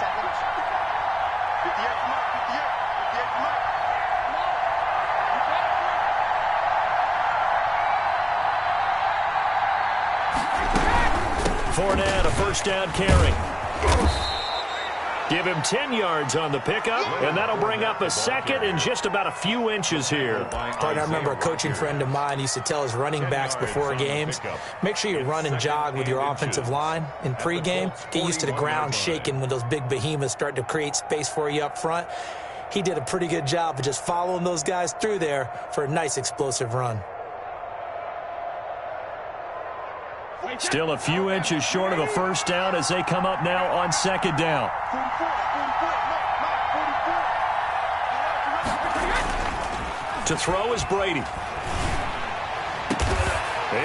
seconds. 58 mark, 58 mark. Fournette, a first down carry. Give him 10 yards on the pickup, and that'll bring up a second and just about a few inches here. I remember a coaching friend of mine used to tell his running backs before games, make sure you run and jog with your offensive line in pregame. Get used to the ground shaking when those big behemoths start to create space for you up front. He did a pretty good job of just following those guys through there for a nice explosive run. Still a few inches short of a first down as they come up now on second down. To throw is Brady.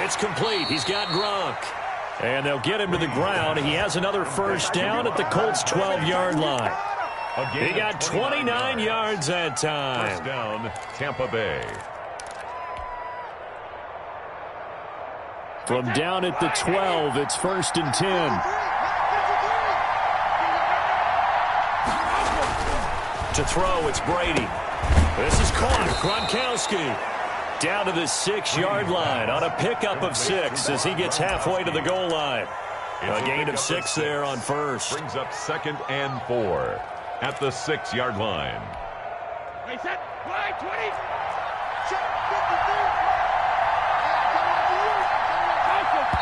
It's complete. He's got Gronk. And they'll get him to the ground. He has another first down at the Colts' 12-yard line. He got 29 yards that time. First down, Tampa Bay. From down at the 12, it's 1st and 10. To throw, it's Brady. This is caught. Gronkowski down to the 6-yard line on a pickup of 6 as he gets halfway to the goal line. A gain of 6 there on first. Brings up 2nd and 4 at the 6-yard line. Set, wide, 20.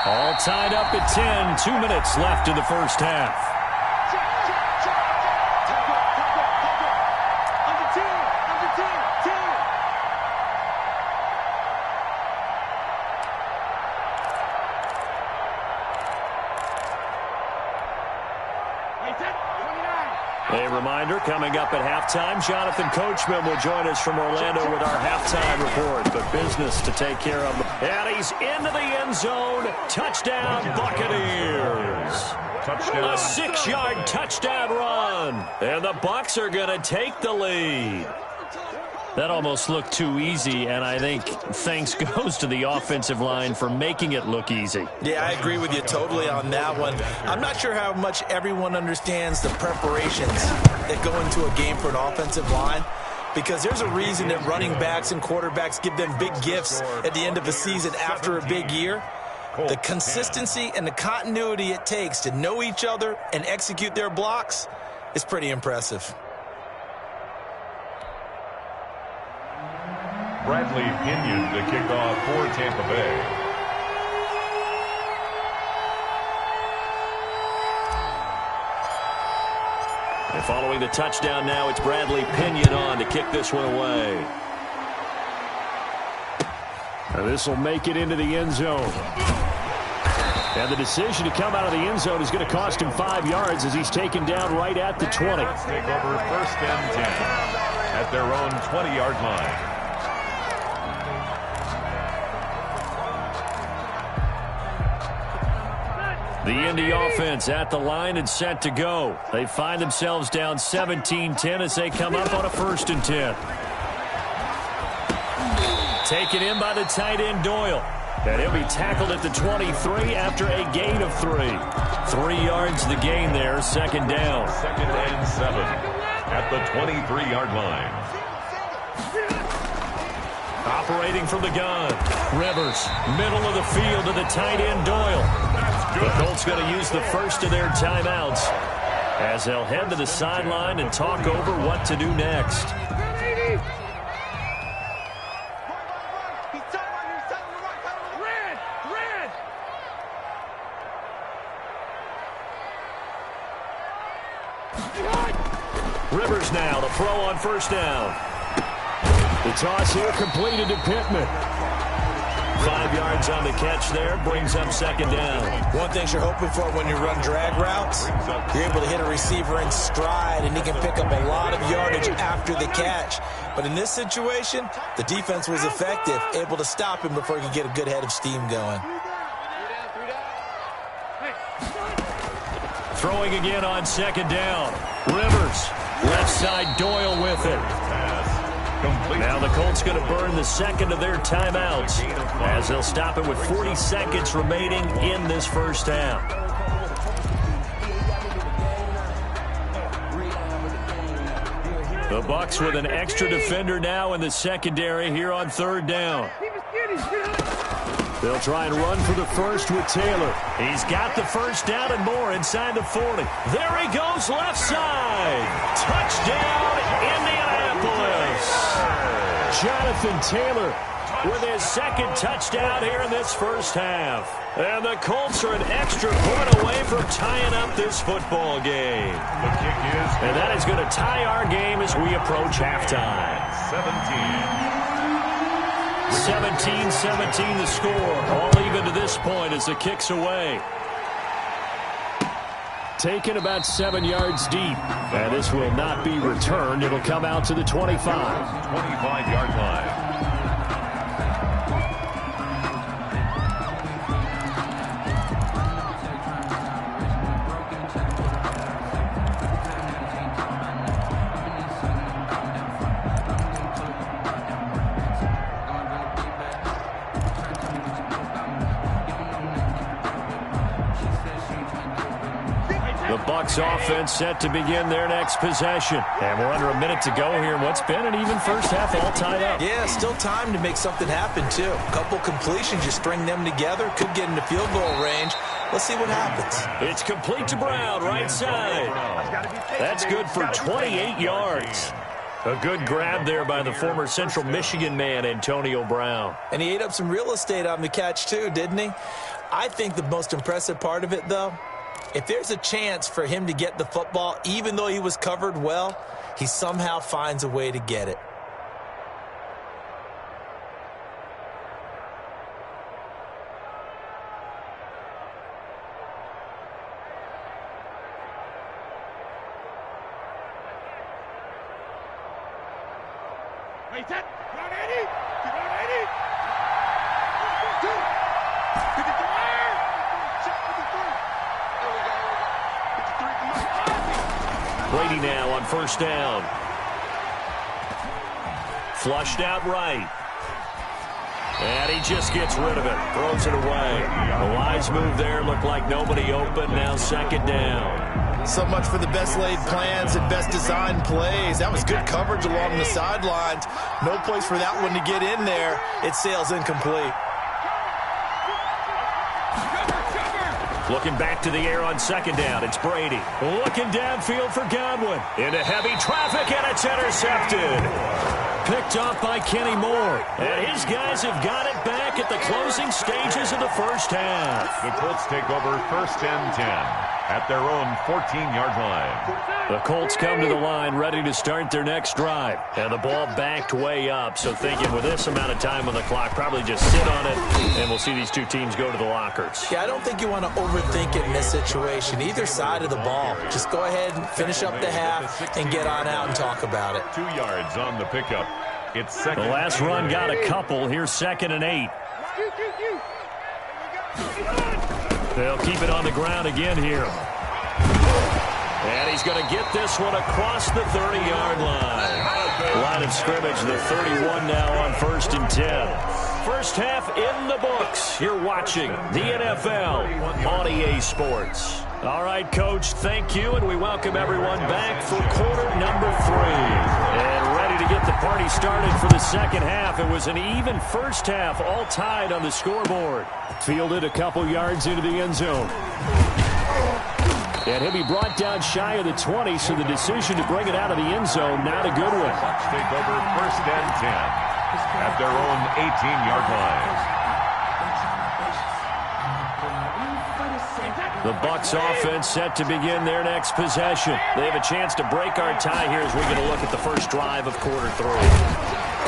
All tied up at 10. 2 minutes left in the first half. A reminder, coming up at halftime, Jonathan Coachman will join us from Orlando with our halftime report. But business to take care of. And he's into the end zone. Touchdown, Buccaneers. Touchdown. A 6-yard touchdown run. And the Bucs are going to take the lead. That almost looked too easy, and I think thanks goes to the offensive line for making it look easy. Yeah, I agree with you totally on that one. I'm not sure how much everyone understands the preparations that go into a game for an offensive line, because there's a reason that running backs and quarterbacks give them big gifts at the end of the season after a big year. The consistency and the continuity it takes to know each other and execute their blocks is pretty impressive. Bradley Pinion to kick off for Tampa Bay. And following the touchdown now, it's Bradley Pinion on to kick this one away. And this will make it into the end zone. And the decision to come out of the end zone is going to cost him 5 yards as he's taken down right at the 20. Let's take over 1st and 10 at their own 20-yard line. The Indy offense at the line and set to go. They find themselves down 17-10 as they come up on a 1st and 10. Taken in by the tight end Doyle. And he'll be tackled at the 23 after a gain of 3. 3 yards the gain there, 2nd down. 2nd and 7 at the 23-yard line. Operating from the gun. Rivers, middle of the field to the tight end Doyle. The Colts going to use the first of their timeouts as they'll head to the sideline and talk over what to do next. Rivers now, the throw on 1st down. The toss here completed to Pittman. 5 yards on the catch there, brings up 2nd down. One thing you're hoping for when you run drag routes, you're able to hit a receiver in stride, and he can pick up a lot of yardage after the catch. But in this situation, the defense was effective, able to stop him before he could get a good head of steam going. Throwing again on 2nd down. Rivers, left side Doyle with it. Now the Colts going to burn the 2nd of their timeouts as they'll stop it with 40 seconds remaining in this first half. The Bucs with an extra defender now in the secondary here on third down. They'll try and run for the first with Taylor. He's got the first down and more inside the 40. There he goes left side. Touchdown, Indianapolis. Jonathan Taylor with his second touchdown here in this first half. And the Colts are an extra point away from tying up this football game. The kick is And that is going to tie our game as we approach halftime. 17-17 the score. All even to this point as the kick's away. Taken about 7 yards deep. And this will not be returned. It'll come out to the 25. 25-yard line. Bucs offense set to begin their next possession. And we're under a minute to go here in what's been an even first half, all tied up. Yeah, still time to make something happen, too. A couple completions, you string them together, could get into field goal range. Let's see what happens. It's complete to Brown, right side. That's good for 28 yards. A good grab there by the former Central Michigan man, Antonio Brown. And he ate up some real estate on the catch, too, didn't he? I think the most impressive part of it, though, if there's a chance for him to get the football, even though he was covered well, he somehow finds a way to get it. Wait, that. Run 80. Run 80. 53. Brady now on first down. Flushed out right. And he just gets rid of it. Throws it away. A wise move there. Looked like nobody open. Now second down. So much for the best laid plans and best designed plays. That was good coverage along the sidelines. No place for that one to get in there. It sails incomplete. Looking back to the air on second down. It's Brady. Looking downfield for Godwin. Into heavy traffic, and it's intercepted. Picked off by Kenny Moore. And his guys have got it back at the closing stages of the first half. The Colts take over first and 10 at their own 14-yard line. The Colts come to the line ready to start their next drive. And the ball backed way up. So thinking with this amount of time on the clock, probably just sit on it, and we'll see these two teams go to the lockers. Yeah, I don't think you want to overthink it in this situation. Either side of the ball. Just go ahead and finish up the half and get on out and talk about it. 2 yards on the pickup. It's second. The last run got a couple. Here's 2nd and 8. They'll keep it on the ground again here. And he's going to get this one across the 30-yard line. Line of scrimmage, the 31 now on 1st and 10. First half in the books. You're watching the NFL on EA Sports. All right, Coach, thank you, and we welcome everyone back for quarter number 3. And ready to get the party started for the second half. It was an even first half, all tied on the scoreboard. Fielded a couple yards into the end zone. And he'll be brought down shy of the 20, so the decision to bring it out of the end zone, not a good one. Bucs take over first and 10 at their own 18-yard line. The Bucs offense set to begin their next possession. They have a chance to break our tie here as we get a look at the first drive of quarter 3.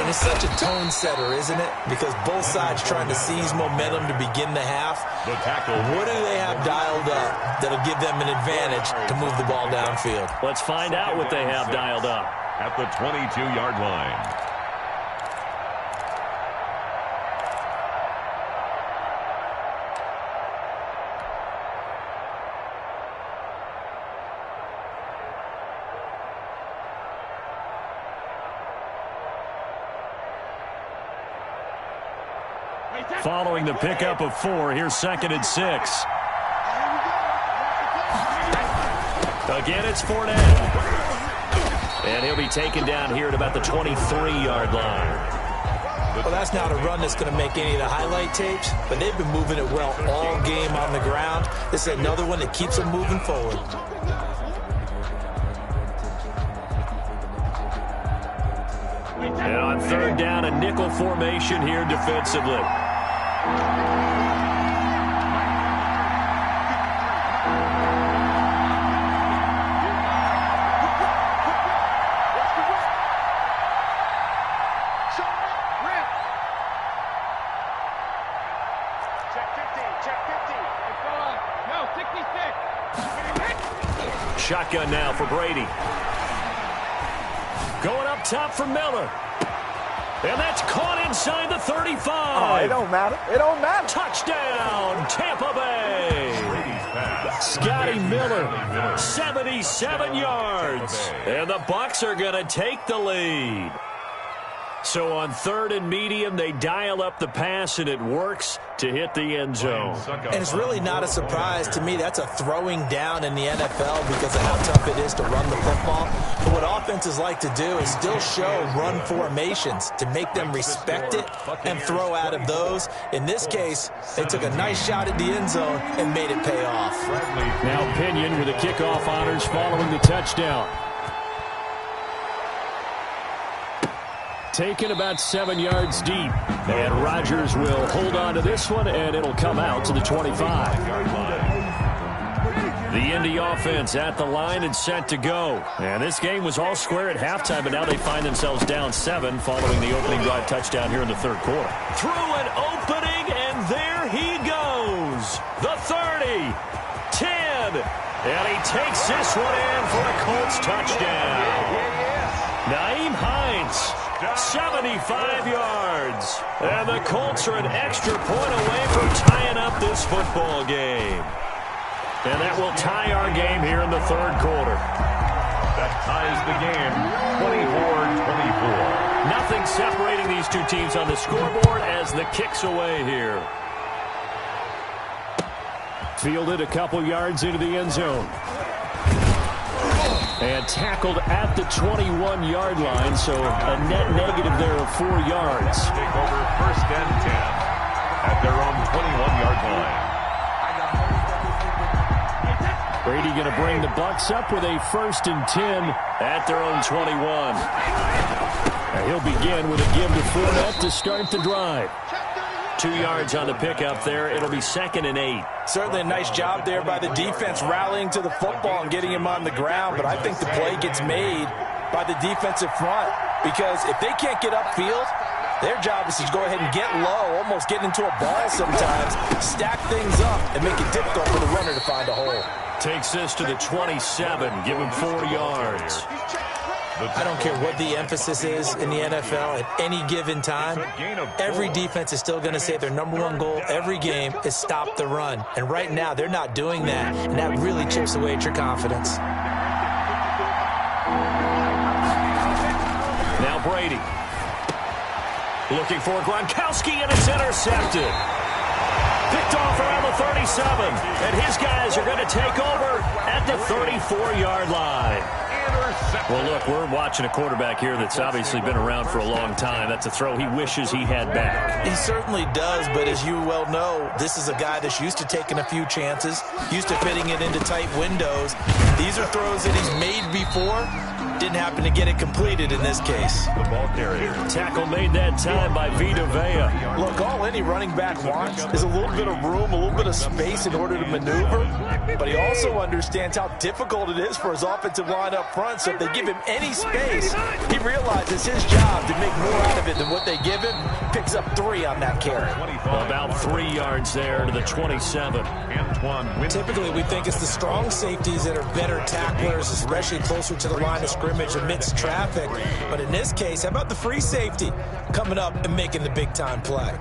And it's such a tone setter, isn't it? Because both sides trying to seize momentum to begin the half. The tackle. What do they have dialed up that'll give them an advantage to move the ball downfield? Let's find out what they have dialed up. At the 22-yard line. Following the pickup of 4, here's 2nd and 6. Again, it's Fournette. And he'll be taken down here at about the 23-yard line. Well, that's not a run that's going to make any of the highlight tapes, but they've been moving it well all game on the ground. This is another one that keeps them moving forward. And on third down, a nickel formation here defensively. Shotgun now for Brady. Going up top for Miller. And that's caught inside the 35. Oh, it don't matter. It don't matter. Touchdown, Tampa Bay. Scotty Miller, 77 yards. And the Bucs are going to take the lead. So on third and medium, they dial up the pass, and it works to hit the end zone. And it's really not a surprise to me. That's a throwing down in the NFL because of how tough it is to run the football. But what offenses like to do is still show run formations to make them respect it and throw out of those. In this case, they took a nice shot at the end zone and made it pay off. Now Pinion with the kickoff honors following the touchdown. Taken about 7 yards deep. And Rodgers will hold on to this one, and it'll come out to the 25-yard line. The Indy offense at the line and set to go. And this game was all square at halftime, but now they find themselves down 7 following the opening drive touchdown here in the third quarter. Through an opening, and there he goes. The 30, 10, and he takes this one in for a Colts touchdown. Nyheim Hines. 75 yards. And the Colts are an extra point away from tying up this football game. And that will tie our game here in the third quarter. That ties the game, 24-24. Nothing separating these two teams on the scoreboard as the kick's away here. Fielded a couple yards into the end zone. And tackled at the 21-yard line, so a net negative there of 4 yards. Take over first and 10 at their own 21-yard line. Brady going to bring the Bucs up with a first and 10 at their own 21. And he'll begin with a give to Fournette to start the drive. 2 yards on the pickup there. It'll be 2nd and 8. Certainly a nice job there by the defense rallying to the football and getting him on the ground, but I think the play gets made by the defensive front because if they can't get upfield, their job is to go ahead and get low, almost get into a ball sometimes, stack things up, and make it difficult for the runner to find a hole. Takes this to the 27, give him 4 yards. I don't care what the emphasis is in the NFL at any given time. Every defense is still going to say their number one goal every game is stop the run. And right now, they're not doing that, and that really chips away at your confidence. Now Brady. Looking for Gronkowski, and it's intercepted. Picked off around the 37, and his guys are going to take over at the 34-yard line. Well, look, we're watching a quarterback here that's obviously been around for a long time. That's a throw he wishes he had back. He certainly does, but as you well know, this is a guy that's used to taking a few chances, used to fitting it into tight windows. These are throws that he's made before. Didn't happen to get it completed in this case. The ball carrier. Tackle made that time by Vita Vea. Look, all any running back wants is a little bit of room, a little bit of space in order to maneuver. But he also understands how difficult it is for his offensive line up front. So if they give him any space, he realizes his job to make more out of it than what they give him. Picks up 3 on that carry. About 3 yards there to the 27. Typically, we think it's the strong safeties that are better tacklers, especially closer to the line of scrimmage amidst traffic. But in this case, how about the free safety coming up and making the big-time play?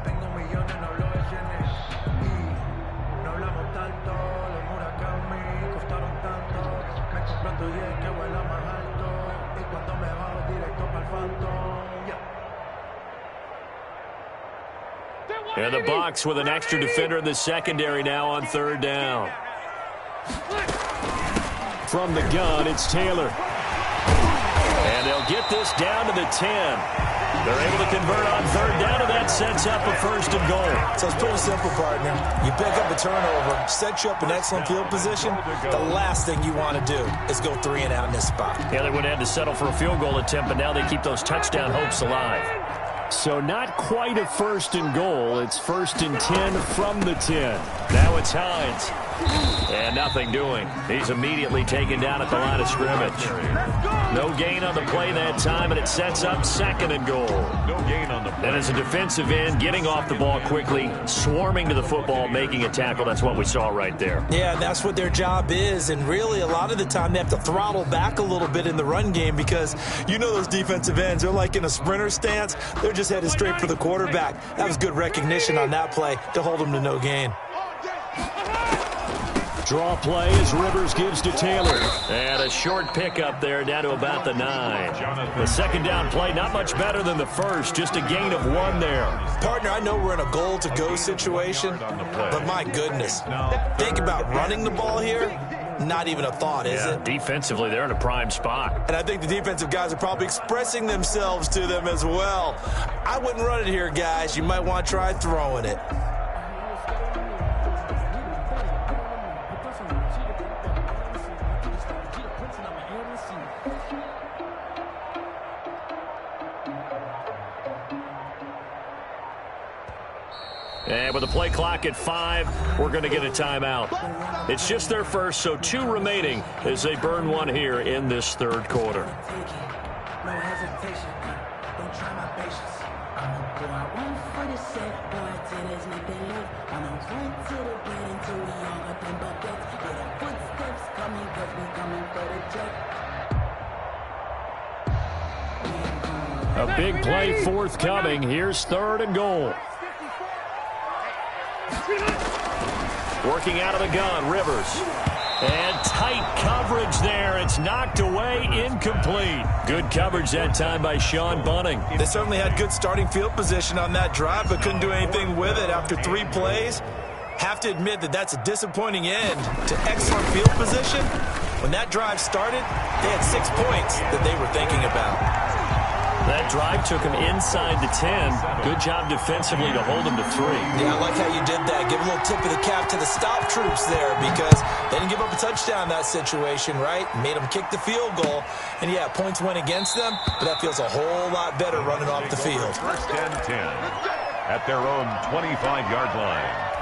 And the Bucs with an extra defender in the secondary now on third down. From the gun, it's Taylor. And they'll get this down to the 10. They're able to convert on third down, and that sets up a first and goal. So it's pretty simple, partner. You pick up a turnover, set you up in excellent field position. The last thing you want to do is go 3 and out in this spot. Yeah, they would have had to settle for a field goal attempt, but now they keep those touchdown hopes alive. So not quite a first and goal. It's first and 10 from the 10. Now it's Hines. And nothing doing. He's immediately taken down at the line of scrimmage. No gain on the play that time, and it sets up second and goal. No gain on the play. And as a defensive end, getting off the ball quickly, swarming to the football, making a tackle, that's what we saw right there. Yeah, and that's what their job is. And really, a lot of the time, they have to throttle back a little bit in the run game because you know those defensive ends, they're like in a sprinter stance. They're just headed straight for the quarterback. That was good recognition on that play to hold them to no gain. Draw play as Rivers gives to Taylor. And a short pickup there down to about the 9. The second down play, not much better than the first. Just a gain of 1 there. Partner, I know we're in a goal-to-go situation, but my goodness. Think about running the ball here. Not even a thought, is it? Defensively, they're in a prime spot. And I think the defensive guys are probably expressing themselves to them as well. I wouldn't run it here, guys. You might want to try throwing it. And with the play clock at 5, we're going to get a timeout. It's just their first, so 2 remaining as they burn 1 here in this third quarter. A big play forthcoming. Here's third and goal. Working out of the gun, Rivers. And tight coverage there. It's knocked away, incomplete. Good coverage that time by Sean Bunting. They certainly had good starting field position on that drive, but couldn't do anything with it after 3 plays. Have to admit that that's a disappointing end to excellent field position. When that drive started, they had 6 points that they were thinking about. That drive took him inside the 10. Good job defensively to hold him to 3. Yeah, I like how you did that. Give a little tip of the cap to the stop troops there because they didn't give up a touchdown in that situation, right? Made them kick the field goal. And, yeah, points went against them, but that feels a whole lot better running off the field. First and 10 at their own 25-yard line.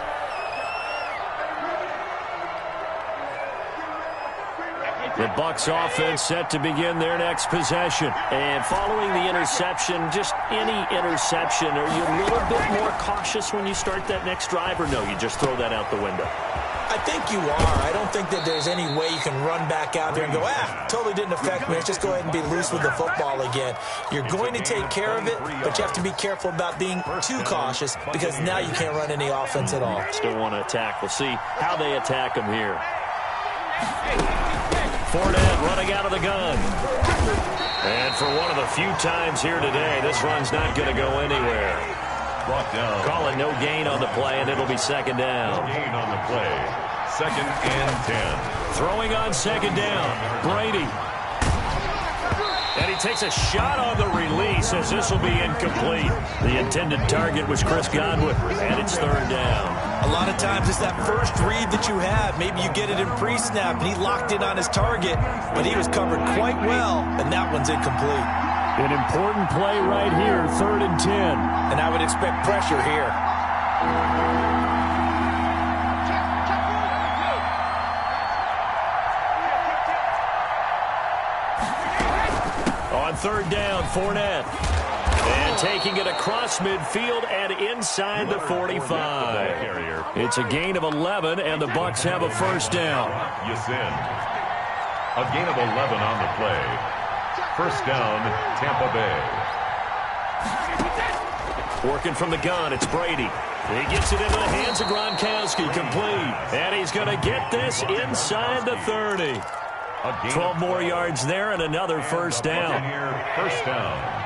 The Bucs offense set to begin their next possession. And following the interception, just any interception, are you a little bit more cautious when you start that next drive, or no, you just throw that out the window? I think you are. I don't think that there's any way you can run back out there and go, totally didn't affect me. Let's just go ahead and be loose with the football again. You're going to take care of it, but you have to be careful about being too cautious because now you can't run any offense at all. Still want to attack. We'll see how they attack them here. Fournette running out of the gun. And for one of the few times here today, this run's not going to go anywhere. Brought down. Calling no gain on the play, and it'll be second down. No gain on the play. Second and 10. Throwing on second down, Brady. And he takes a shot on the release as this will be incomplete. The intended target was Chris Godwin, and it's third down. A lot of times it's that first read that you have. Maybe you get it in pre-snap, and he locked in on his target, but he was covered quite well, and that one's incomplete. An important play right here, third and 10. And I would expect pressure here. On third down, Fournette. And taking it across midfield and inside the 45. It's a gain of 11, and the Bucs have a first down. Yasin. A gain of 11 on the play. First down, Tampa Bay. Working from the gun, it's Brady. He gets it into the hands of Gronkowski, complete. And he's going to get this inside the 30. 12 more yards there and another first down. First down.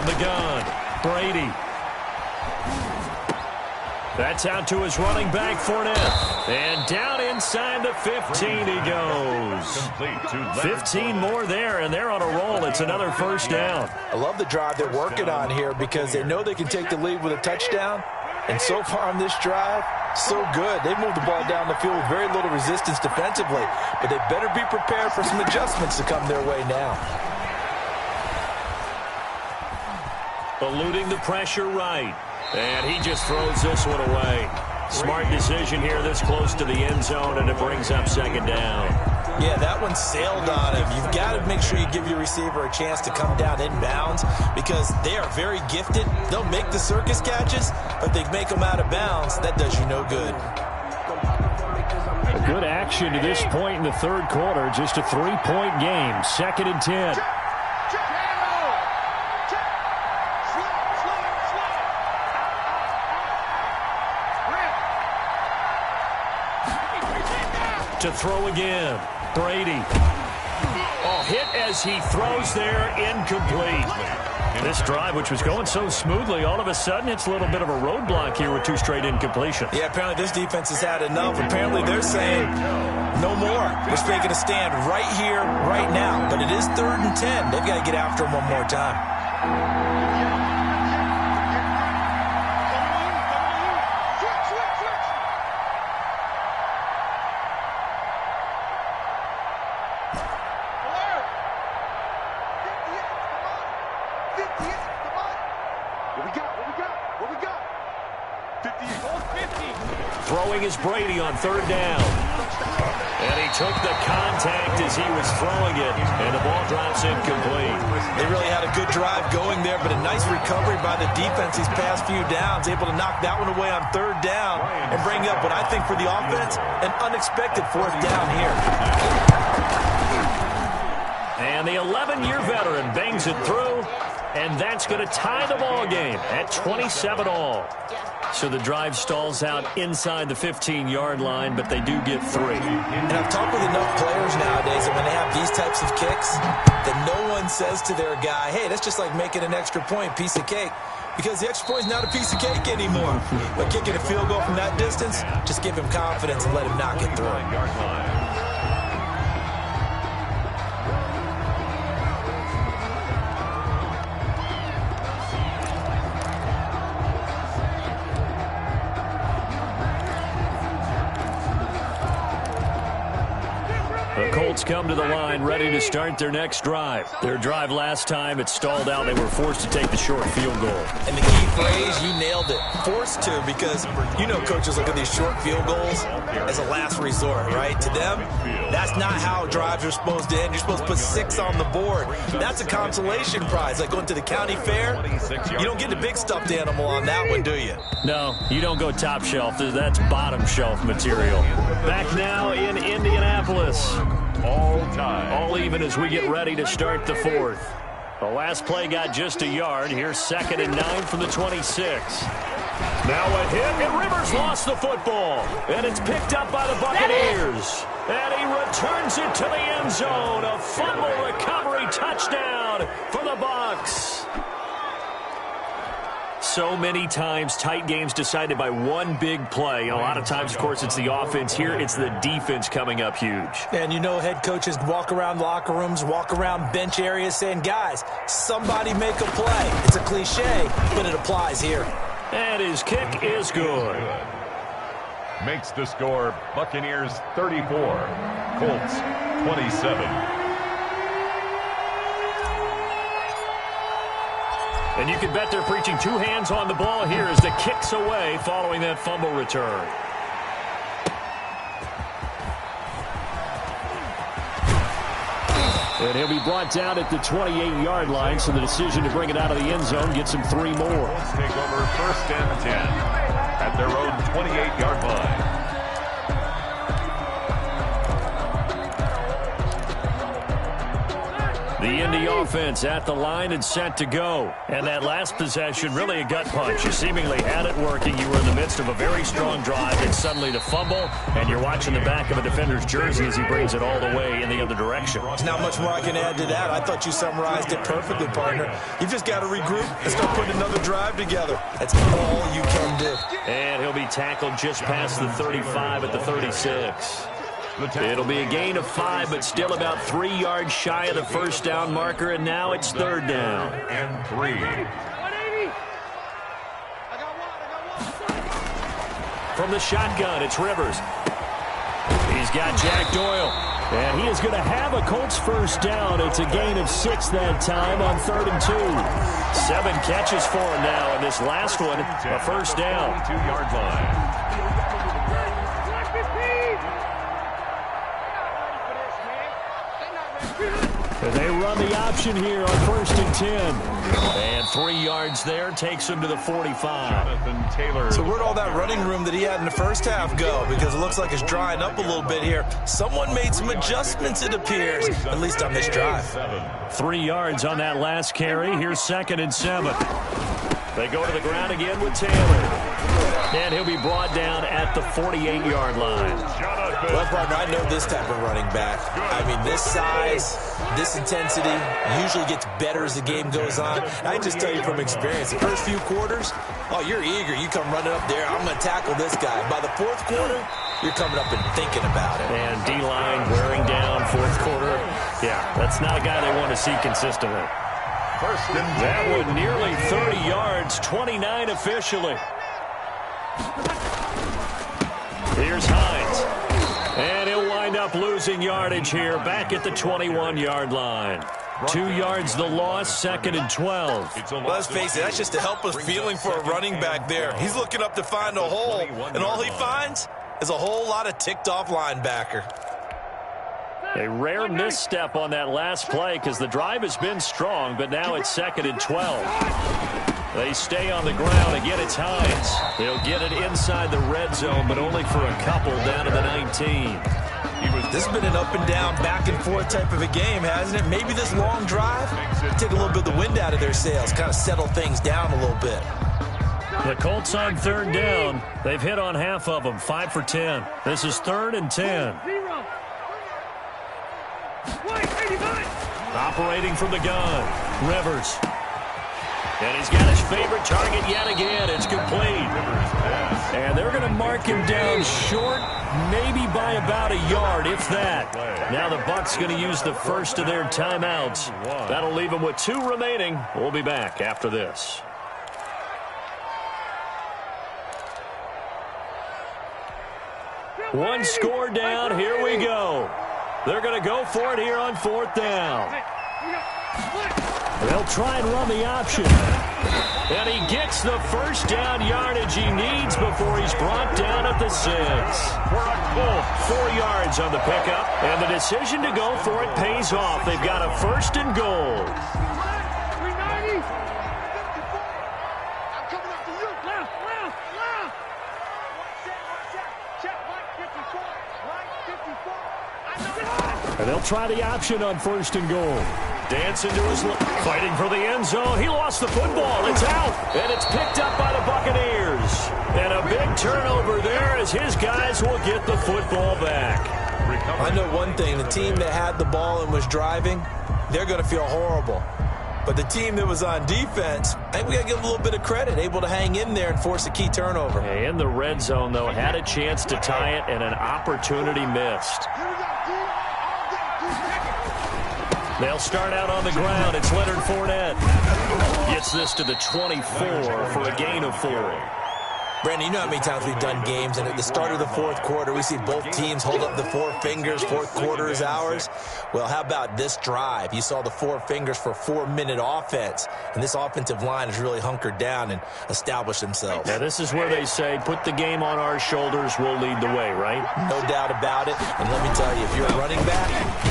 the gun. Brady. That's out to his running back, Fournette. And down inside the 15 he goes. 15 more there, and they're on a roll. It's another first down. I love the drive they're working on here because they know they can take the lead with a touchdown. And so far on this drive, so good. They've moved the ball down the field with very little resistance defensively. But they better be prepared for some adjustments to come their way now. Eluding the pressure right. And he just throws this one away. Smart decision here this close to the end zone, and it brings up second down. Yeah, that one sailed on him. You've got to make sure you give your receiver a chance to come down inbounds because they are very gifted. They'll make the circus catches, but they make them out of bounds. That does you no good. A good action to this point in the third quarter. Just a 3-point game. 2nd and 10. To throw again. Brady. Oh, hit as he throws there, incomplete. This drive, which was going so smoothly, all of a sudden it's a little bit of a roadblock here with 2 straight incompletions. Yeah, apparently this defense has had enough. Apparently they're saying no more. We're just making a stand right here, right now. But it is 3rd and 10. They've got to get after him one more time. Throwing is Brady on 3rd down. And he took the contact as he was throwing it, and the ball drops incomplete. They really had a good drive going there, but a nice recovery by the defense these past few downs, able to knock that one away on 3rd down and bring up what I think for the offense, an unexpected 4th down here. And the 11-year veteran bangs it through, and that's going to tie the ball game at 27-all. So the drive stalls out inside the 15-yard line, but they do get 3. And I've talked with enough players nowadays that when they have these types of kicks, that no one says to their guy, hey, that's just like making an extra point, piece of cake. Because the extra point is not a piece of cake anymore. But kicking a field goal from that distance, just give him confidence and let him knock it through. The Colts come to the line ready to start their next drive. Their drive last time, it stalled out. They were forced to take the short field goal. And the key phrase, you nailed it. Forced to, because you know coaches look at these short field goals as a last resort, right? To them, that's not how drives are supposed to end. You're supposed to put 6 on the board. That's a consolation prize. Like going to the county fair, you don't get the big stuffed animal on that one, do you? No, you don't go top shelf. That's bottom shelf material. Back now in Indianapolis. All even as we get ready to start the 4th. The last play got just a yard. Here's 2nd and 9 from the 26. Now a hit, and Rivers lost the football. And it's picked up by the Buccaneers. And he returns it to the end zone. A fumble recovery touchdown for the Bucs. So many times, tight games decided by one big play. And a lot of times, of course, it's the offense. Here, it's the defense coming up huge. And you know head coaches walk around locker rooms, walk around bench areas saying, guys, somebody make a play. It's a cliche, but it applies here. And his kick is good. Makes the score Buccaneers 34, Colts 27. And you can bet they're preaching 2 hands on the ball here as the kick's away following that fumble return. And he'll be brought down at the 28-yard line, so the decision to bring it out of the end zone gets him 3 more. Let's take over 1st and 10 at their own 28-yard line. The Indy offense at the line and set to go. And that last possession, really a gut punch. You seemingly had it working. You were in the midst of a very strong drive, and suddenly to fumble, and you're watching the back of a defender's jersey as he brings it all the way in the other direction. There's not much more I can add to that. I thought you summarized it perfectly, partner. You've just got to regroup and start putting another drive together. That's all you can do. And he'll be tackled just past the 35 at the 36. It'll be a gain of 5, but still about 3 yards shy of the first down marker, and now it's third down. And 3. From the shotgun, it's Rivers. He's got Jack Doyle. And he is going to have a Colts first down. It's a gain of 6 that time on 3rd and 2. 7 catches for him now, and this last one, a first down. 22-yard line. And they run the option here on 1st and 10. And 3 yards there takes him to the 45. Jonathan Taylor. So where'd all that running room that he had in the first half go? Because it looks like it's drying up a little bit here. Someone made some adjustments, it appears, at least on this drive. 3 yards on that last carry. Here's 2nd and 7. They go to the ground again with Taylor. And he'll be brought down at the 48-yard line. Well, partner, I know this type of running back. I mean, this size, this intensity usually gets better as the game goes on. I can just tell you from experience, the first few quarters, oh, you're eager. You come running up there, I'm going to tackle this guy. By the 4th quarter, you're coming up and thinking about it. And D-line wearing down 4th quarter. Yeah, that's not a guy they want to see consistently. That one nearly 30 yards, 29 officially. Here's Hines. And he'll wind up losing yardage here back at the 21-yard line. 2 yards the loss, 2nd and 12. Well, let's face it, that's just a helpless feeling for a running back there. He's looking up to find a hole, and all he finds is a whole lot of ticked-off linebacker. A rare misstep on that last play because the drive has been strong, but now it's 2nd and 12. They stay on the ground. Again, it's Hines. They'll get it inside the red zone, but only for a couple down to the 19. This has been an up-and-down, back-and-forth type of a game, hasn't it? Maybe this long drive take a little bit of the wind out of their sails, kind of settle things down a little bit. The Colts on 3rd down. They've hit on half of them, 5 for 10. This is 3rd and 10. Operating from the gun, Rivers. And he's got his favorite target yet again. It's complete. And they're going to mark him down short, maybe by about a yard, if that. Now the Bucs going to use the first of their timeouts. That'll leave them with 2 remaining. We'll be back after this. One score down. Here we go. They're going to go for it here on 4th down. They'll try and run the option. And he gets the first down yardage he needs before he's brought down at the 6. 4 yards on the pickup. And the decision to go for it pays off. They've got a 1st and goal. And they'll try the option on 1st and goal. Dancing to his left, fighting for the end zone. He lost the football. It's out, and it's picked up by the Buccaneers. And a big turnover there as his guys will get the football back. I know one thing. The team that had the ball and was driving, they're going to feel horrible. But the team that was on defense, I think we got to give a little bit of credit, able to hang in there and force a key turnover. In the red zone, though, had a chance to tie it, and an opportunity missed. They'll start out on the ground. It's Leonard Fournette. Gets this to the 24 for a gain of 4. Brandon, you know how many times we've done games, and at the start of the 4th quarter, we see both teams hold up the 4 fingers. 4th quarter is ours. Well, how about this drive? You saw the 4 fingers for 4-minute offense, and this offensive line has really hunkered down and established themselves. Now, this is where they say, put the game on our shoulders, we'll lead the way, right? No doubt about it. And let me tell you, if you're a running back,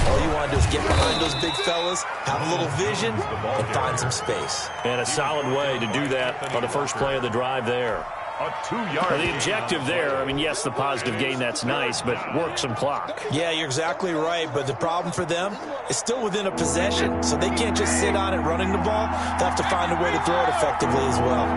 all you want to do is get behind those big fellas, have a little vision, and find some space. And a solid way to do that on the first play of the drive there. A 2-yard. Well, the objective there, I mean, yes, the positive gain, that's nice, but work some clock. Yeah, you're exactly right, but the problem for them is still within a possession, so they can't just sit on it running the ball. They'll have to find a way to throw it effectively as well.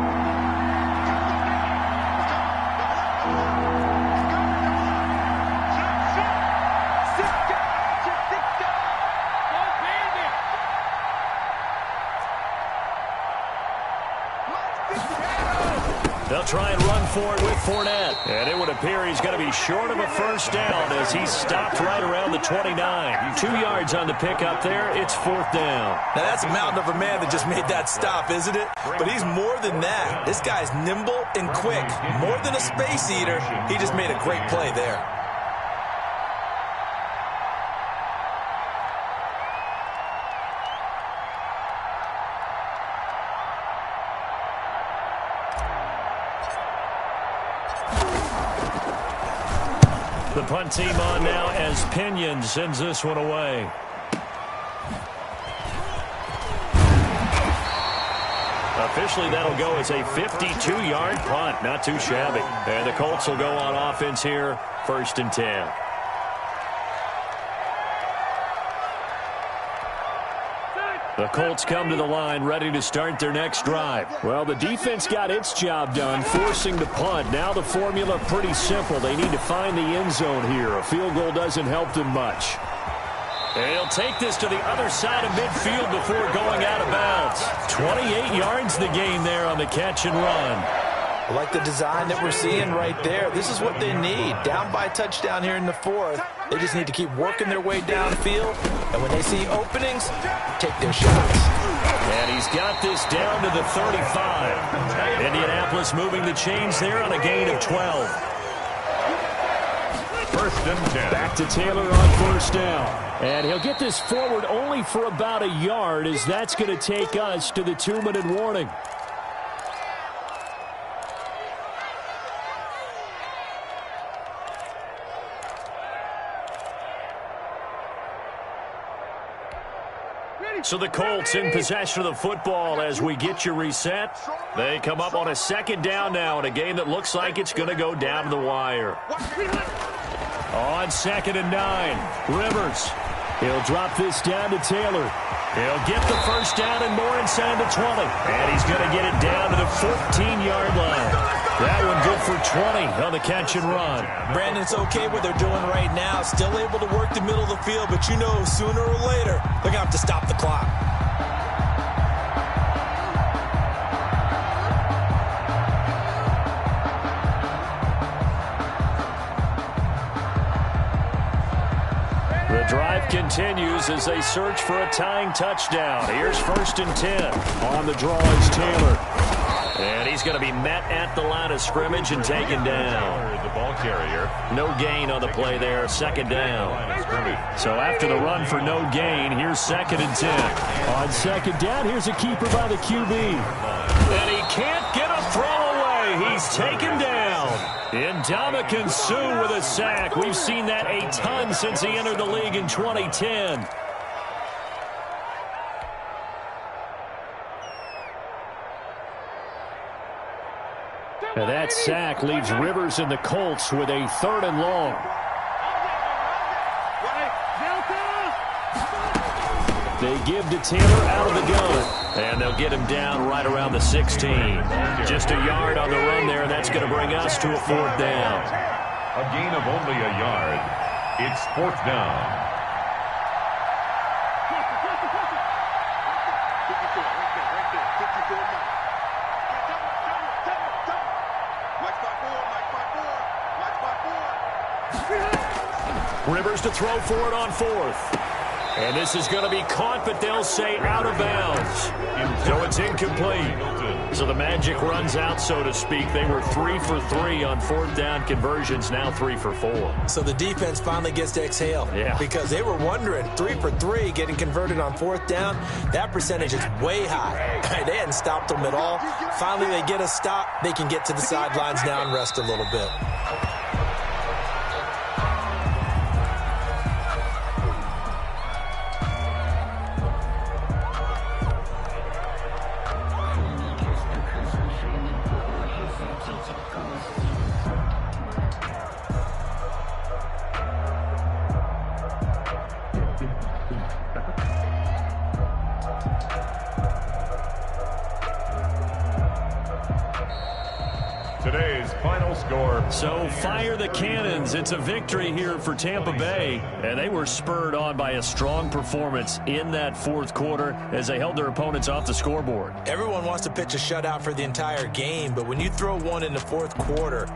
They'll try and run for it with Fournette. And it would appear he's going to be short of a first down as he's stopped right around the 29. 2 yards on the pickup there. It's 4th down. Now, that's a mountain of a man that just made that stop, isn't it? But he's more than that. This guy's nimble and quick. More than a space eater. He just made a great play there. The punt team on now as Pinion sends this one away. Officially, that'll go as a 52-yard punt. Not too shabby. And the Colts will go on offense here, 1st and 10. The Colts come to the line ready to start their next drive. Well, the defense got its job done, forcing the punt. Now the formula pretty simple. They need to find the end zone here. A field goal doesn't help them much. They'll take this to the other side of midfield before going out of bounds. 28 yards the gain there on the catch and run. I like the design that we're seeing right there. This is what they need. Down by a touchdown here in the 4th. They just need to keep working their way downfield. And when they see openings, take their shots. And he's got this down to the 35. Indianapolis moving the chains there on a gain of 12. 1st and 10. Back to Taylor on 1st down. And he'll get this forward only for about a yard, as that's going to take us to the 2-minute warning. So the Colts in possession of the football as we get you reset. They come up on a 2nd down now in a game that looks like it's going to go down to the wire. On 2nd and 9, Rivers. He'll drop this down to Taylor. He'll get the first down and more inside the 20. And he's going to get it down to the 14-yard line. That one good for 20 on the catch and run. Brandon, it's okay what they're doing right now. Still able to work the middle of the field, but you know sooner or later they're going to have to stop the clock. The drive continues as they search for a tying touchdown. Here's 1st and 10. On the draw is Taylor. And he's going to be met at the line of scrimmage and taken down. The ball carrier. No gain on the play there, 2nd down. So after the run for no gain, here's 2nd and 10. On 2nd down, here's a keeper by the QB. And he can't get a throw away. He's taken down. Ndamukong Suh with a sack. We've seen that a ton since he entered the league in 2010. And that sack leaves Rivers and the Colts with a 3rd and long. They give to Taylor out of the gun. And they'll get him down right around the 16. Just a yard on the run there, and that's going to bring us to a 4th down. A gain of only a yard. It's 4th down. Rivers to throw for it on 4th. And this is going to be caught, but they'll say out of bounds. So it's incomplete. So the magic runs out, so to speak. They were 3 for 3 on 4th down conversions, now 3 for 4. So the defense finally gets to exhale. Yeah. Because they were wondering, 3 for 3 getting converted on 4th down. That percentage is way high. They hadn't stopped them at all. Finally, they get a stop. They can get to the sidelines now and rest a little bit. Final score. So fire the cannons. It's a victory here for Tampa Bay. And they were spurred on by a strong performance in that fourth quarter as they held their opponents off the scoreboard. Everyone wants to pitch a shutout for the entire game, but when you throw one in the fourth quarter,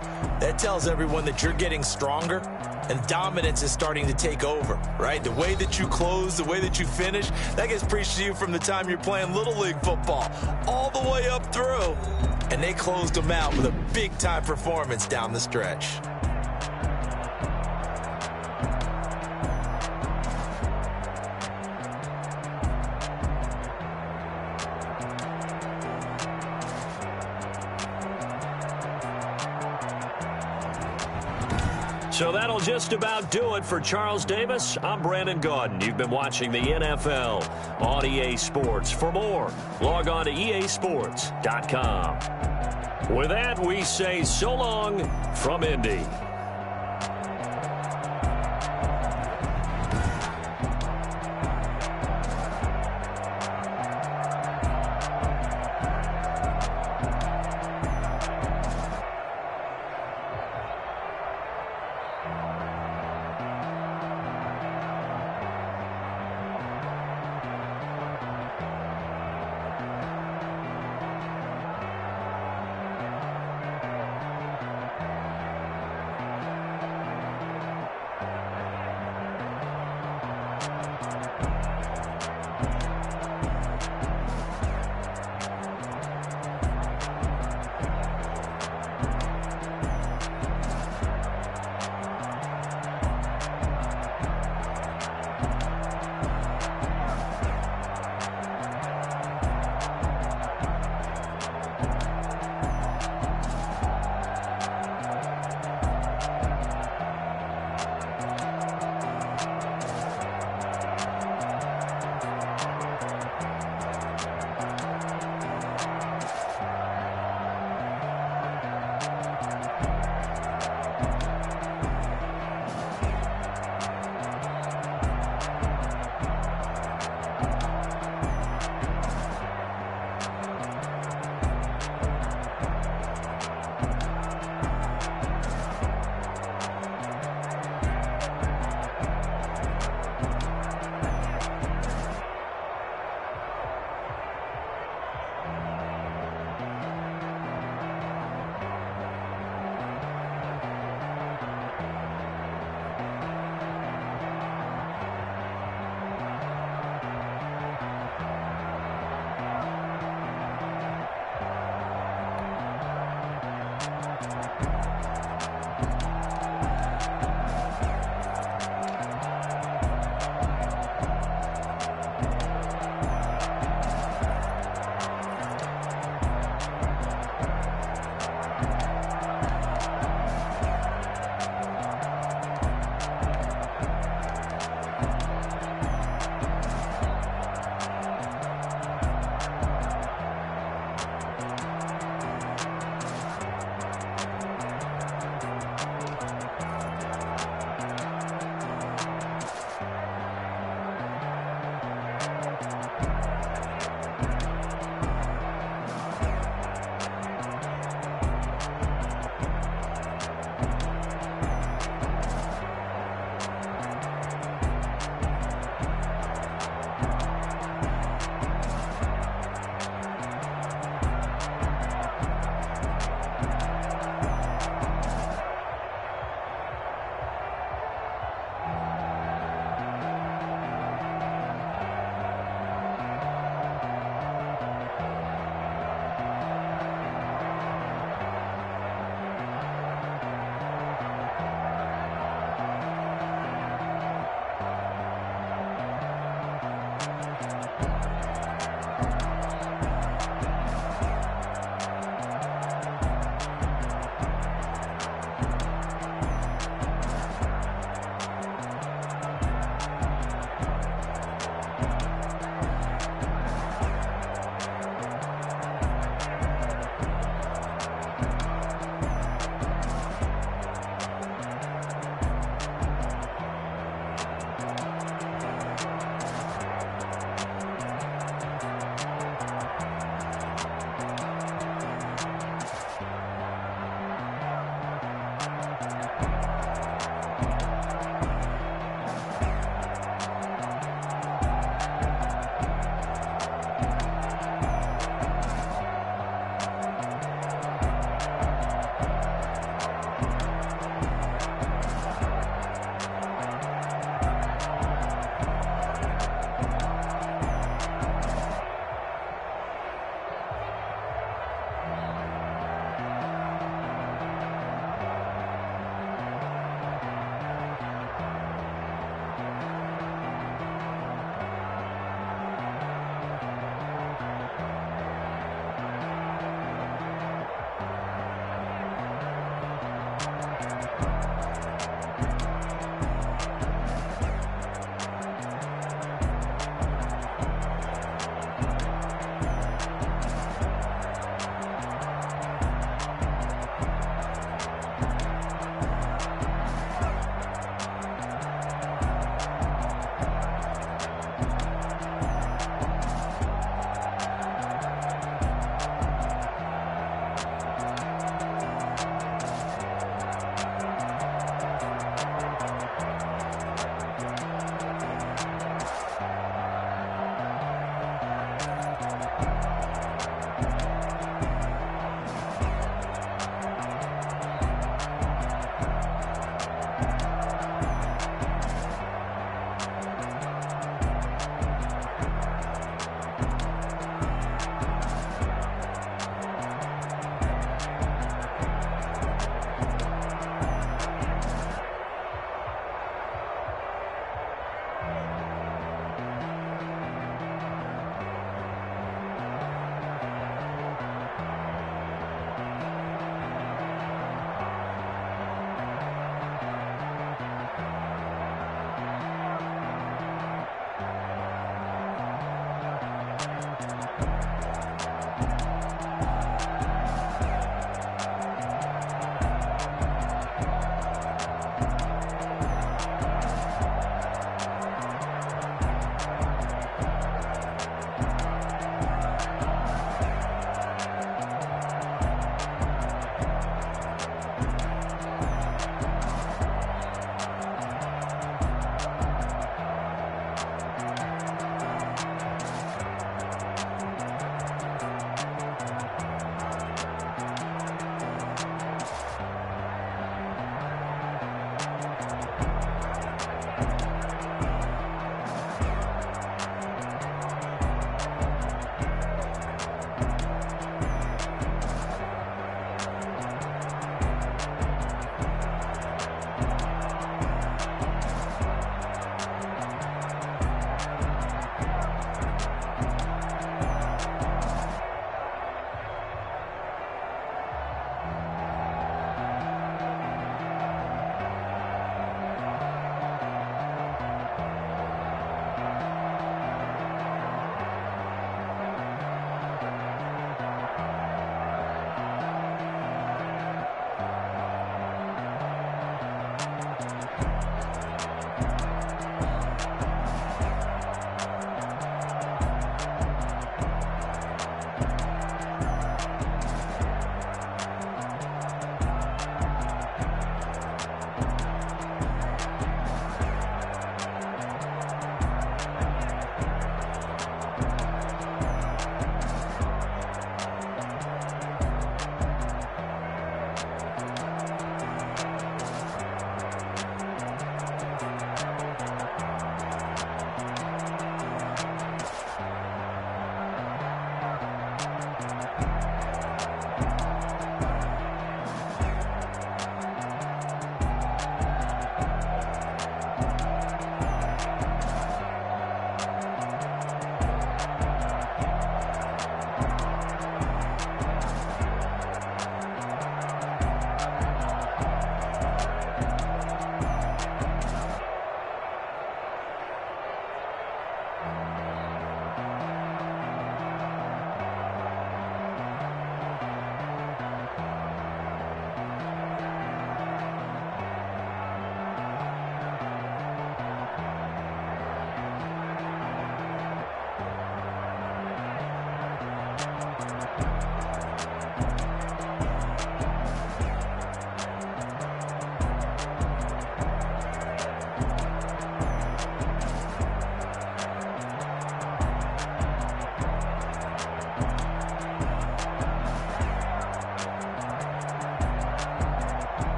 that tells everyone that you're getting stronger and dominance is starting to take over, right? The way that you close, the way that you finish, that gets preached to you from the time you're playing Little League football all the way up through. And they closed them out with a big-time performance down the stretch. So that'll just about do it for Charles Davis. I'm Brandon Gaudin. You've been watching the NFL on EA Sports. For more, log on to easports.com. With that, we say so long from Indy.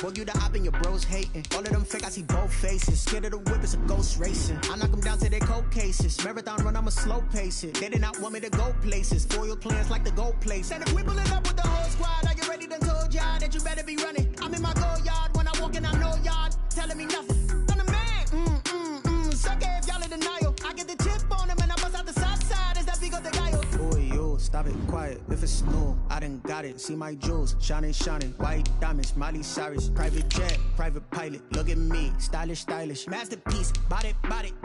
Well, you the op and your bros hating. All of them fake, I see both faces. Scared of the whip, it's a ghost racing. I knock them down to their cold cases. Marathon run, I'ma slow pace it. They did not want me to go places. Foil plans like the gold place. And if we pulling up with the whole squad, are you ready? Done told y'all that you better be running. I'm in my go yard. When I walk in, I know y'all telling me nothing. I'm the man. Sucker if y'all in denial. I get the chip on him and I bust out the south side. Is that Vigo de Gallo? Boy, yo, stop it, quiet. If it's new, I done got it. See my jewels, shining, white diamonds, Miley Cyrus, private jet, private pilot. Look at me, stylish, masterpiece, body,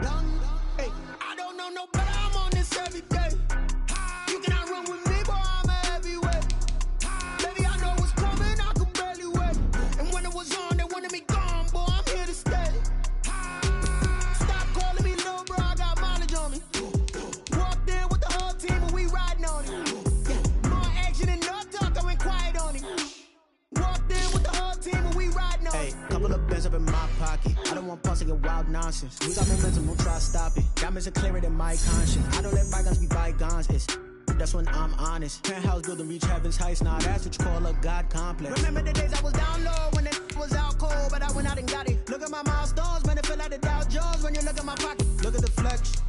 young. Hey, I don't know no better. I'm on this every day. You cannot run with me, boy. I'm a heavyweight. Baby, I know what's coming. I could barely wait. And when it was on, they wanted me gone, boy. I'm here to stay. Stop calling me little bro. I got mileage on me. Walked in with the whole team and we riding on it. More action and no talk. I went quiet on it. Walked in with the whole team and we riding on it. Hey, couple of bands up in my pocket. I don't want pause to get wild nonsense. We got momentum, we'll try to stop it. Diamonds are clearer than my conscience. I don't let bygones be bygones. That's when I'm honest. Penthouse building reach heaven's heights. Now that's what you call a God complex. Remember the days I was down low when the was out cold, but I went out and got it. Look at my milestones, man, it feel like the Dow Jones when you look at my pocket. Look at the flex,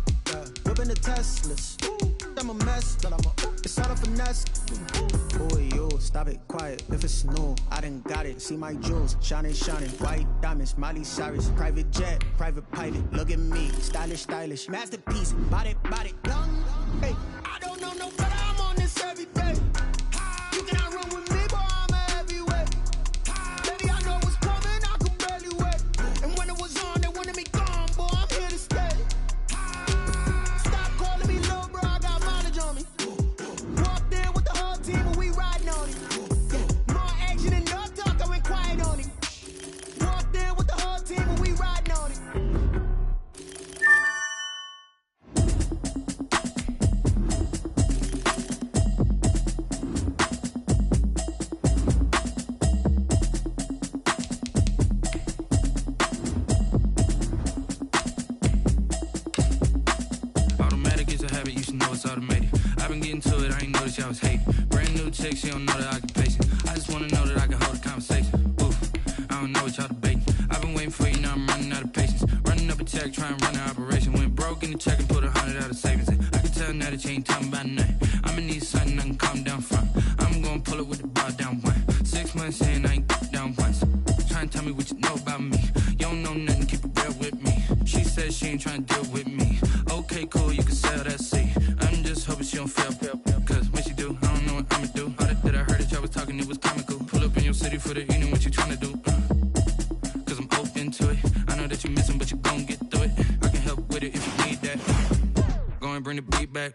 whipping the Teslas. I'm a mess, but it's all a finesse. Boy, yo, stop it, quiet. If it's new, I done got it. See my jewels, shining, white diamonds, Miley Cyrus, private jet, private pilot. Look at me, stylish, masterpiece, body, young. Hey, I don't know no better. I'm on this every day. You cannot run with me, boy. I'm a heavyweight. Baby, I know what's coming. I could barely wait. And when it was on, they wanted me gone, boy. I'm here to stay. Stop calling me low, bro. I got mileage on me. Walked there with the whole team, and we riding on it. More action and no talk. I went quiet on it. Walked there with the whole team, and we riding on it. I was hating. Brand new chick, she don't know the occupation. I just wanna know that I can hold a conversation. Oof, I don't know what y'all debating. I've been waiting for you, now I'm running out of patience. Running up a check, trying to run an operation. Went broke in the check and put 100 out of savings in. I can tell now that you ain't talking about nothing. I'ma need something I can calm down from. I'm gonna pull it with the bar down one. 6 months in, I ain't down once. Trying to tell me what you know about me. You don't know nothing, keep it real with me. She said she ain't trying to deal with me. Okay, cool, you can sell that seat. I'm just hoping she don't fail. Cause when she do, I don't know what I'ma do. All that I heard that y'all was talking, it was comical. Pull up in your city for the evening, what you tryna do? Cause I'm open to it. I know that you missing, but you gon' get through it. I can help with it if you need that. Go and bring the beat back.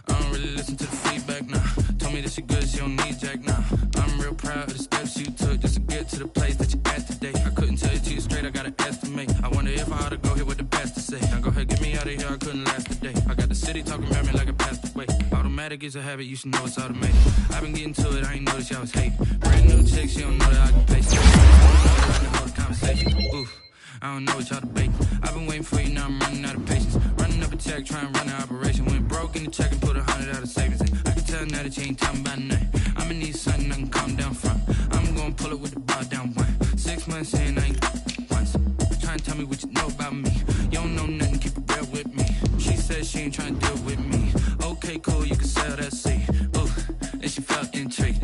I don't really listen to the feedback, nah. Told me that she good, she don't need jack, nah. I'm real proud of the steps you took just to get to the place that you're at today. I couldn't tell it to you straight, I gotta estimate. I wonder if I ought to go here with the best to say. Now go ahead, get me out of here, I couldn't last today. I got the city talking about me like I passed away. Automatic is a habit, you should know it's automated. I've been getting to it, I ain't noticed y'all was hating. Brand new chick, she don't know the occupation. I can hold a conversation. Oof, I don't know what y'all debating. I've been waiting for you, now I'm running out of patience. Running up a check, trying to run an operation. Went broke in the check and put 100 out of savings in. I can tell now that you ain't talking about nothing. I'ma need something I can calm down from. I'm gonna pull it with the bar down one. 6 months in, I ain't once. Trying to tell me what you know about me. You don't know nothing, keep it real with me. She said she ain't trying to deal with me. Okay, cool, you can sell that seat. Ooh, and she felt intrigued.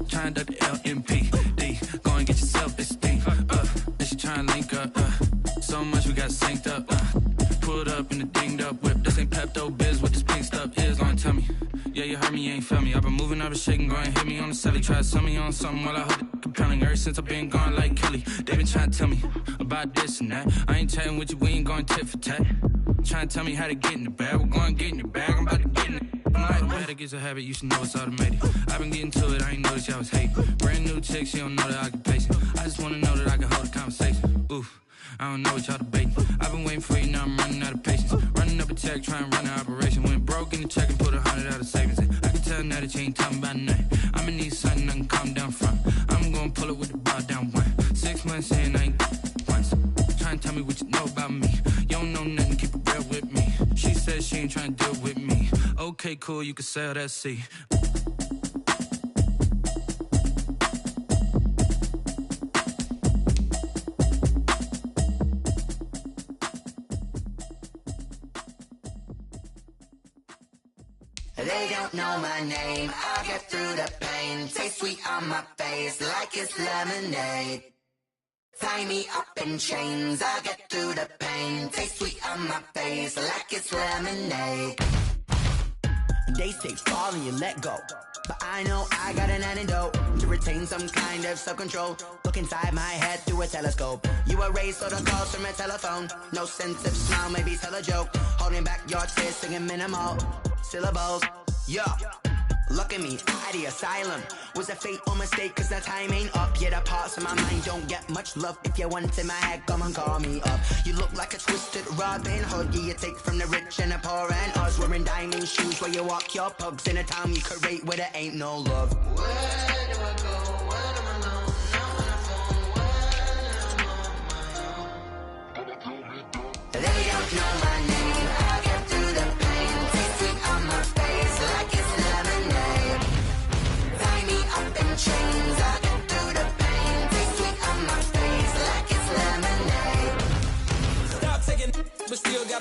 Trying to duck the LMPD. Go and get your self-esteem. And she trying to link up. So much we got synced up. Pulled up in the dinged up whip. This ain't Pepto-Biz, what this pink stuff is. Gonna tell me. Yeah, you heard me, you ain't felt me. I've been moving, I've been shaking, go and hit me on the celly. Try to sell me on something while I hold it compelling. Ever since I've been gone like Kelly, they been trying to tell me about this and that. I ain't chatting with you, we ain't going tit for tat. Trying to tell me how to get in the bag. We're going to get in the bag, I'm about to get in it. Automatic is a habit, you should know it's automated. I've been getting to it, I ain't noticed y'all was hating. Brand new chick, she don't know the occupation. I just wanna know that I can hold a conversation. Oof, I don't know what y'all debating. I've been waiting for you, now I'm running out of patience. Running up a check, trying to run an operation. Went broke in the check and put 100 out of savings in. I can tell now that you ain't talking about nothing. I'ma need something I can calm down from. I'm gonna pull it with the bar down one. 6 months in, I ain't once. Trying to tell me what you know about me. You don't know nothing, keep it real with me. She said she ain't trying to deal with me. Okay, cool, you can sell that seat. They don't know my name, I get through the pain. Taste sweet on my face like it's lemonade. Tie me up in chains, I get through the pain. Taste sweet on my face like it's lemonade. They say fall and you let go, but I know I got an antidote to retain some kind of self-control. Look inside my head through a telescope. You erase all the calls from a telephone. No sense of smile, maybe tell a joke. Holding back your tears, singing minimal syllables. Yeah, look at me, at the asylum. Was a fate or mistake, cause the time ain't up. Yeah, the parts of my mind don't get much love. If you want in my head, come and call me up. You look like a twisted Robin Hood. Yeah, you take from the rich and the poor and us. Wearing diamond shoes where you walk your pugs in a town you create where there ain't no love. Where do I go? Where do I know?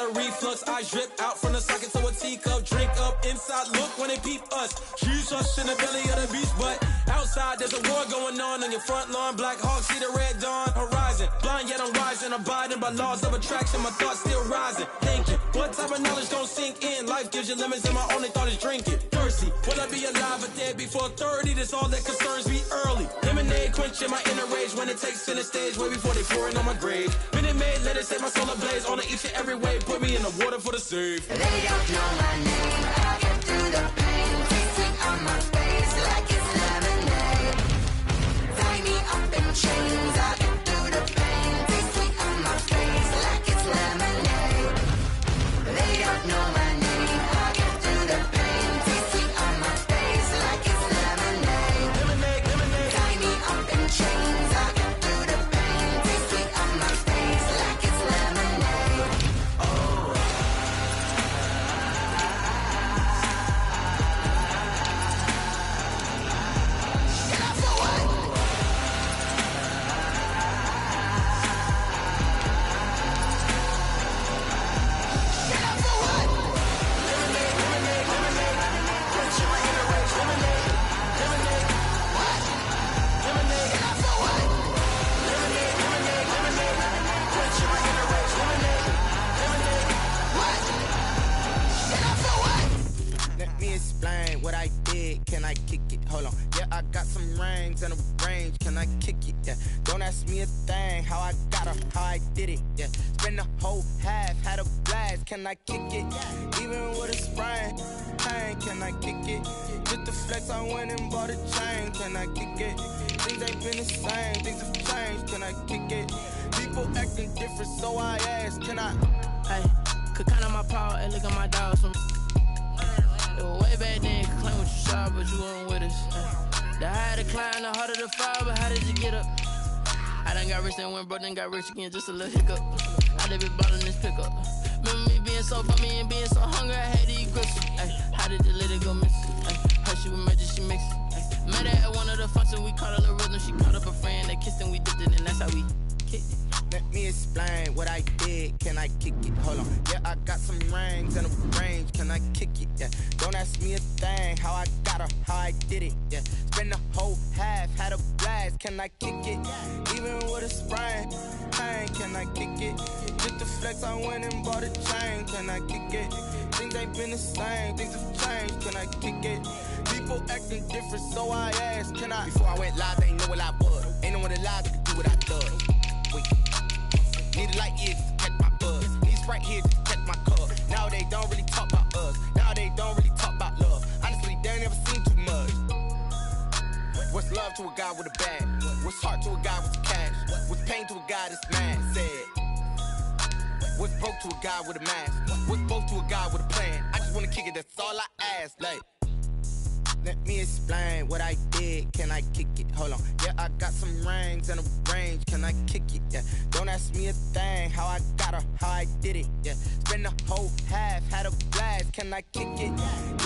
a reflux. Eyes drip out from the socket to a teacup. Drink up inside, look when they peep us. She's us in the belly of the beast, but outside there's a war going on your front lawn. Black Hawk, see the red dawn horizon. Blind yet I'm rising, abiding by laws of attraction. My thoughts still rising. Thinking, what type of knowledge gon' sink in? Life gives you lemons and my only thought is drinking. Thirsty, will I be alive or dead before 30? That's all that concerns me early. Lemonade quenching my inner rage when it takes center stage way before they pouring on my grave. Minute Maid, let it set my soul ablaze on each and every way. Put me in the water for the save. They don't know my name. I get through the pain. Taste sweet on my face like it's lemonade. Tie me up in chains. I get through the pain. Taste sweet on my face like it's lemonade. They don't know my name. I get through the pain. Taste sweet on my face like it's lemonade. Tie me up in chains. I get through the pain. Taste sweet on my face like it's lemonade. Let me explain what I did. Can I kick it? Hold on. Yeah, I got some rings and a range. Can I kick it? Yeah. Don't ask me a thing. How I got her, how I did it. Yeah. Spend the whole half, had a blast. Can I kick it? Even with a sprain. Pain, can I kick it? Just the flex, I went and bought a chain. Can I kick it? Things ain't been the same. Things have changed. Can I kick it? People acting different, so I ask. Can I? Hey, could count on my power and look at my dogs from. It was way back then, could claim what you saw, but you weren't with us. The higher the climb, the harder the fall, but how did you get up? I done got rich and went broke, then got rich again, just a little hiccup. I done been bottling this pickup. Remember me being so funny and being so hungry, I had to eat grits. How did the lady go miss? Her she was magic, she mixed. Met her at one of the functions, we caught a little rhythm. She caught up a friend, they kissed and we dipped it, and that's how we kicked it. Let me explain what I did. Can I kick it? Hold on. Yeah, I got some rings and a range. Can I kick it? Yeah. Don't ask me a thing. How I got her, how I did it. Yeah. Spend the whole half, had a blast. Can I kick it? Even with a sprain. Pain, can I kick it? Just the flex, I went and bought a chain. Can I kick it? Things ain't been the same. Things have changed. Can I kick it? People acting different, so I asked. Can I? Before I went live, they ain't know what I was. Ain't no one alive that could do what I done. Wait. Need a light here just to catch my buzz. Need Sprite here just to catch my cup. Now they don't really talk about us. Now they don't really talk about love. Honestly, they ain't never seen too much. What's love to a guy with a bag? What's heart to a guy with cash? What's pain to a guy that's mad? Said. What's broke to a guy with a mask? What's broke to a guy with a plan? I just wanna kick it, that's all I ask. Like, let me explain what I did. Can I kick it? Hold on. Yeah, I got some rings and a range. Can I kick it? Yeah. Don't ask me a thing. How I got her, how I did it. Yeah. Spend the whole half, had a blast. Can I kick it?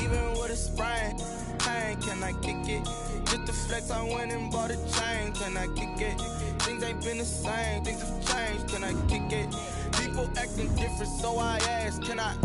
Even with a sprain. Pain, can I kick it? Just the flex, I went and bought a chain. Can I kick it? Things ain't been the same. Things have changed. Can I kick it? People acting different, so I ask. Can I?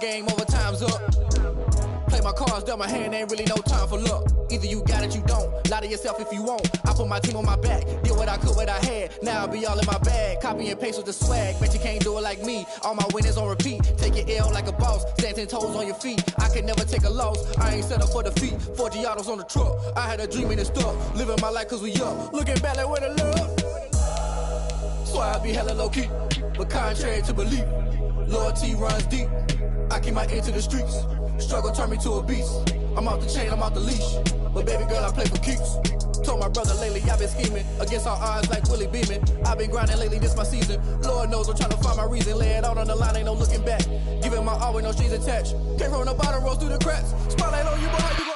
Game over, time's up. Play my cards dealt my hand, ain't really no time for luck. Either you got it, you don't. Lie to yourself if you won't. I put my team on my back, did what I could, what I had. Now I'll be all in my bag. Copy and paste with the swag. Bet you can't do it like me. All my winners on repeat. Take your L like a boss. Stand 10 toes on your feet. I can never take a loss. I ain't set up for defeat. 4 Giottos on the truck. I had a dream and it stuck. Living my life cause we up. Looking back like where the love. So I be hella low key. But contrary to belief. Loyalty runs deep. I keep my ear to the streets. Struggle turned me to a beast. I'm off the chain, I'm off the leash. But baby girl, I play for keeps. Told my brother lately, I've been scheming against all odds like Willie Beeman. I've been grinding lately, this my season. Lord knows I'm trying to find my reason. Lay it out on the line, ain't no looking back. Giving my all with no strings attached. Came from the bottom, rose through the cracks. Spotlight on you, boy, you